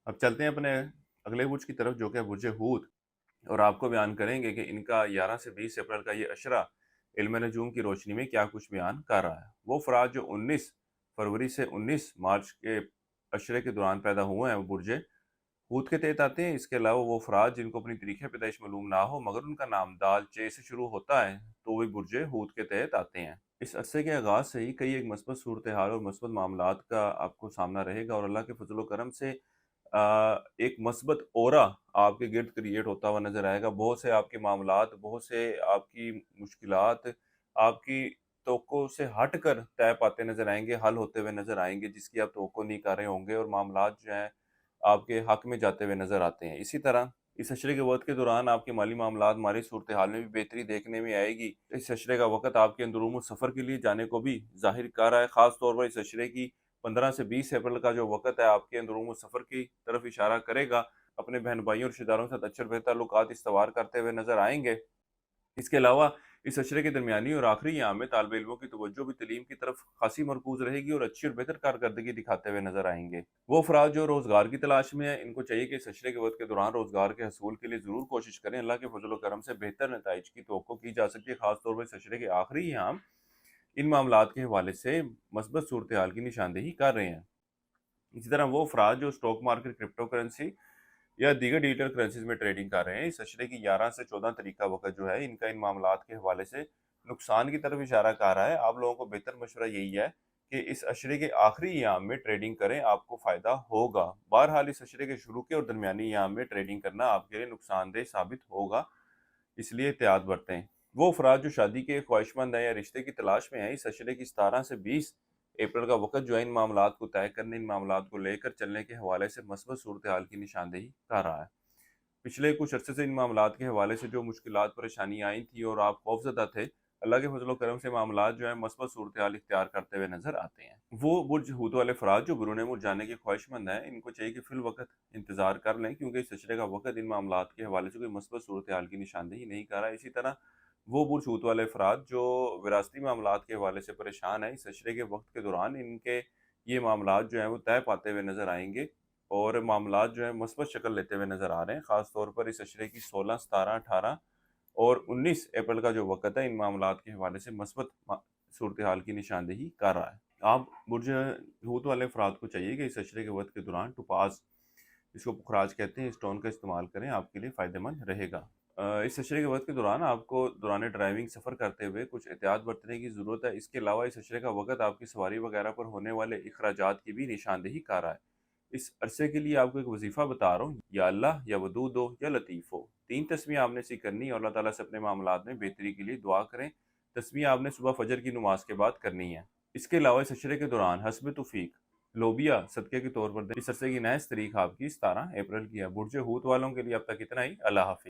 अब चलते हैं अपने अगले बुर्ज की तरफ, जो कि है बुर्ज हूत। और आपको बयान करेंगे कि इनका 11 से 20 अप्रैल का ये अशरा इल्म नजूम की रोशनी में क्या कुछ बयान कर रहा है। वो अफराद जो 19 फरवरी से 19 मार्च के अशरे के दौरान पैदा हुए हैं वो बुर्ज हूत के तहत आते हैं। इसके अलावा वो अफराद जिनको अपनी तारीख पैदाइश मालूम ना हो मगर उनका नाम दाल चे से शुरू होता है तो वे बुर्ज हूत के तहत आते हैं। इस अरसे के आगाज से ही कई एक मस्बत सूरत हाल और मस्बत मामलात का आपको सामना रहेगा और अल्लाह के फजल करम से एक मस्बत ओरा आपके गिर्द क्रिएट होता हुआ नजर आएगा। बहुत से आपके मामलात, बहुत से आपकी मुश्किलात आपकी तवक्को से हट कर तय पाते नजर आएंगे, हल होते हुए नजर आएंगे, जिसकी आप तवक्को नहीं कर रहे होंगे और मामलात जो हैं आपके हक में जाते हुए नजर आते हैं। इसी तरह इस अशरे के वक्त के दौरान आपके माली मामलात, माली सूरत हाल में भी बेहतरी देखने में आएगी। इस अशरे का वक्त आपके अंदरूम सफ़र के लिए जाने को भी ज़ाहिर कर रहा है। ख़ास तौर पर इस अशरे की 15 से 20 अप्रैल का जो वक़्त है आपके अंदरूम सफ़र की तरफ इशारा करेगा। अपने बहन भाइयों और रिश्तेदारों के साथ अच्छे और बेहतर ताल्लुकात इस्तवार करते हुए नज़र आएँगे। इसके अलावा इस अशरे के दरमियानी और आखिरी अयाम में तालिब इल्मों की तवज्जो भी तलीम की तरफ खासी मरकूज रहेगी और अच्छी और बेहतर कारकर्दगी दिखाते हुए नजर आएंगे। वो अफराद जो रोज़गार की तलाश में है इनको चाहिए कि इस अशरे के वक्त के दौरान रोज़गार के हसूल के लिए ज़रूर कोशिश करें। अल्लाह के फजल करम से बेहतर नताइज की तवक्को की जा सकती है। खासतौर पर इस अशरे के आखिरी अयाम इन मामलात के हवाले से मस्बत सूरत हाल की निशानदेही कर रहे हैं। इसी तरह वो अफराद जो स्टॉक मार्केट, क्रिप्टो करेंसी या दीगर डिजिटल करेंसीज में ट्रेडिंग कर रहे हैं, इस अशरे की 11 से 14 तारीख का वक्त जो है इनका इन मामलात के हवाले से नुकसान की तरफ इशारा कर रहा है। आप लोगों को बेहतर मशवरा यही है कि इस अशरे के आखिरी अयाम में ट्रेडिंग करें, आपको फ़ायदा होगा। बहरहाल इस अशरे के शुरू के और दरमियानी अयाम में ट्रेडिंग करना आपके लिए नुकसानदेह साबित होगा, इसलिए एहतियात बरतें। वो अफराद जो शादी के ख्वाहिशमंद हैं या रिश्ते की तलाश में हैं, इस अशरे की 17 से 20 अप्रैल का वक़्त जो है इन मामलात को तय करने, इन मामलात को लेकर चलने के हवाले से मस्बत सूरत हाल की निशानदेही कर रहा है। पिछले कुछ अरसे से इन मामलात के हवाले से जो मुश्किलात परेशानी आई थी और आप खौफज़दा थे, अल्लाह के फज़ल व करम से मामलात जो है मस्बत सूरत हाल इख्तियार करते हुए नज़र आते हैं। वो बुर्ज हूत वाले अफराद जो बिरून मुल्क जाने के ख्वाहिशमंद हैं, इनको चाहिए कि फ़िल वक़्त इंतज़ार कर लें, क्योंकि इस सिलसिले का वक़्त इन मामलात के हवाले से कोई मस्बत सूरत हाल की निशानदेही नहीं कर रहा है। इसी तरह वो बुर्ज हूत वाले अफराद जो विरासती मामलात के हवाले से परेशान हैं, इस सिलसिले के वक़्त के दौरान इनके ये मामलात जो हैं वो तय पाते हुए नज़र आएँगे और मामलात जो है मस्बत शक्ल लेते हुए नज़र आ रहे हैं। ख़ास तौर पर इस अशरे की 16, 17, 18 और 19 अप्रैल का जो वक़्त है इन मामलात के हवाले से मस्बत सूरत हाल की निशानदेही कर रहा है। आप बुर्ज हूत वाले अफराद को चाहिए कि इस अशरे के वक़्त के दौरान टोपाज़, जिसको पुखराज कहते हैं, स्टोन का इस्तेमाल करें, आपके लिए फ़ायदेमंद रहेगा। इस अशरे के वक़्त के दौरान आपको दौरान ड्राइविंग सफ़र करते हुए कुछ एहतियात बरतने की ज़रूरत है। इसके अलावा इस अशरे का वक़्त आपकी सवारी वग़ैरह पर होने वाले अखराजात की भी निशानदेही कर रहा है। इस अरसे के लिए आपको एक वजीफ़ा बता रहा हूँ, या अल्लाह या वदूद हो या लतीफ़ हो। 3 तस्बीह आपने सी करनी और अल्लाह ताला से अपने मामलात में बेहतरी के लिए दुआ करें। तस्बीह आपने सुबह फजर की नमाज के बाद करनी है। इसके अलावा इस अशरे के दौरान हस्ब तौफीक लोबिया सदक़े के तौर पर दें। इस अरसे की नेस तारीख आपकी 17 अप्रैल की है। बुर्ज हूत वालों के लिए अब तक इतना ही। अल्लाह हाफ़िज़।